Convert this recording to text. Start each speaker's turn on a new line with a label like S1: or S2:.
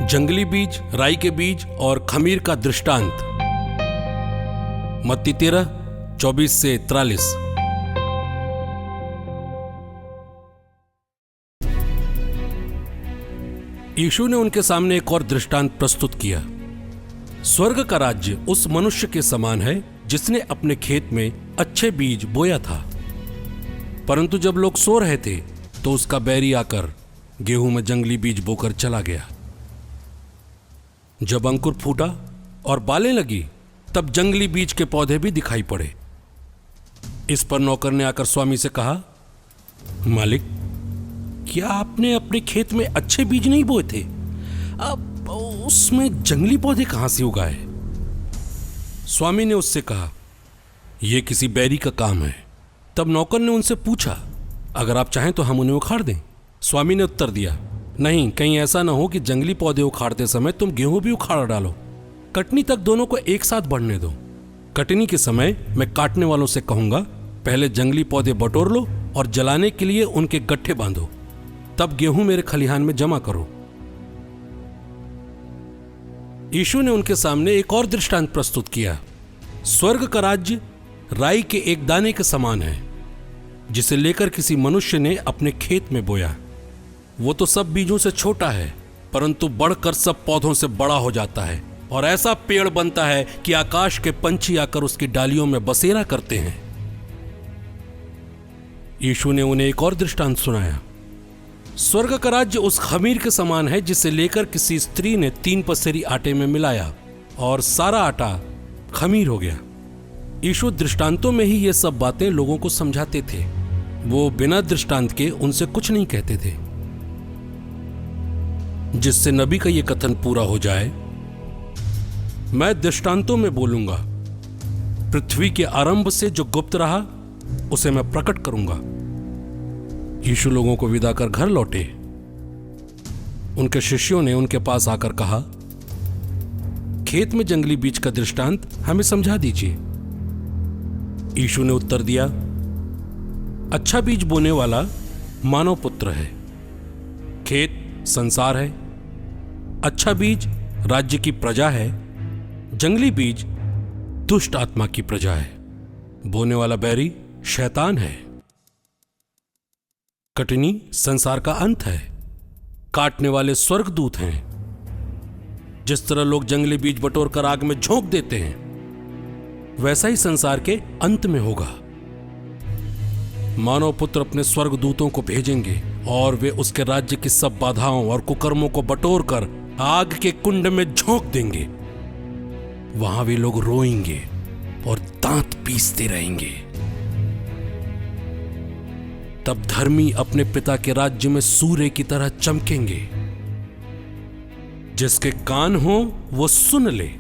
S1: जंगली बीज, राई के बीज और खमीर का दृष्टांत। मत्ती 13:24 से 43। यीशु ने उनके सामने एक और दृष्टांत प्रस्तुत किया। स्वर्ग का राज्य उस मनुष्य के समान है जिसने अपने खेत में अच्छे बीज बोया था। परंतु जब लोग सो रहे थे तो उसका बैरी आकर गेहूं में जंगली बीज बोकर चला गया। जब अंकुर फूटा और बालें लगी तब जंगली बीज के पौधे भी दिखाई पड़े। इस पर नौकर ने आकर स्वामी से कहा, मालिक, क्या आपने अपने खेत में अच्छे बीज नहीं बोए थे? अब उसमें जंगली पौधे कहां से उगाए? स्वामी ने उससे कहा, यह किसी बैरी का काम है। तब नौकर ने उनसे पूछा, अगर आप चाहें तो हम उन्हें उखाड़ दें? स्वामी ने उत्तर दिया, नहीं, कहीं ऐसा ना हो कि जंगली पौधे उखाड़ते समय तुम गेहूं भी उखाड़ डालो। कटनी तक दोनों को एक साथ बढ़ने दो। कटनी के समय मैं काटने वालों से कहूंगा, पहले जंगली पौधे बटोर लो और जलाने के लिए उनके गट्ठे बांधो, तब गेहूं मेरे खलिहान में जमा करो। यीशु ने उनके सामने एक और दृष्टांत प्रस्तुत किया। स्वर्ग का राज्य राई के एक दाने के समान है, जिसे लेकर किसी मनुष्य ने अपने खेत में बोया। वो तो सब बीजों से छोटा है, परंतु बढ़कर सब पौधों से बड़ा हो जाता है और ऐसा पेड़ बनता है कि आकाश के पंछी आकर उसकी डालियों में बसेरा करते हैं। यीशु ने उन्हें एक और दृष्टांत सुनाया। स्वर्ग का राज्य उस खमीर के समान है जिसे लेकर किसी स्त्री ने 3 पसेरी आटे में मिलाया और सारा आटा खमीर हो गया। यीशु दृष्टांतों में ही ये सब बातें लोगों को समझाते थे। वो बिना दृष्टांत के उनसे कुछ नहीं कहते थे, जिससे नबी का यह कथन पूरा हो जाए, मैं दृष्टांतों में बोलूंगा, पृथ्वी के आरंभ से जो गुप्त रहा उसे मैं प्रकट करूंगा। यीशु लोगों को विदा कर घर लौटे। उनके शिष्यों ने उनके पास आकर कहा, खेत में जंगली बीज का दृष्टांत हमें समझा दीजिए। यीशु ने उत्तर दिया, अच्छा बीज बोने वाला मानव पुत्र है, खेत संसार है। अच्छा बीज राज्य की प्रजा है, जंगली बीज दुष्ट आत्मा की प्रजा है। बोने वाला बैरी शैतान है। कटनी संसार का अंत है, काटने वाले स्वर्गदूत हैं। जिस तरह लोग जंगली बीज बटोर कर आग में झोंक देते हैं, वैसा ही संसार के अंत में होगा। मानव पुत्र अपने स्वर्गदूतों को भेजेंगे और वे उसके राज्य की सब बाधाओं और कुकर्मों को बटोर कर आग के कुंड में झोंक देंगे। वहां भी लोग रोएंगे और दांत पीसते रहेंगे। तब धर्मी अपने पिता के राज्य में सूर्य की तरह चमकेंगे। जिसके कान हो वो सुन ले।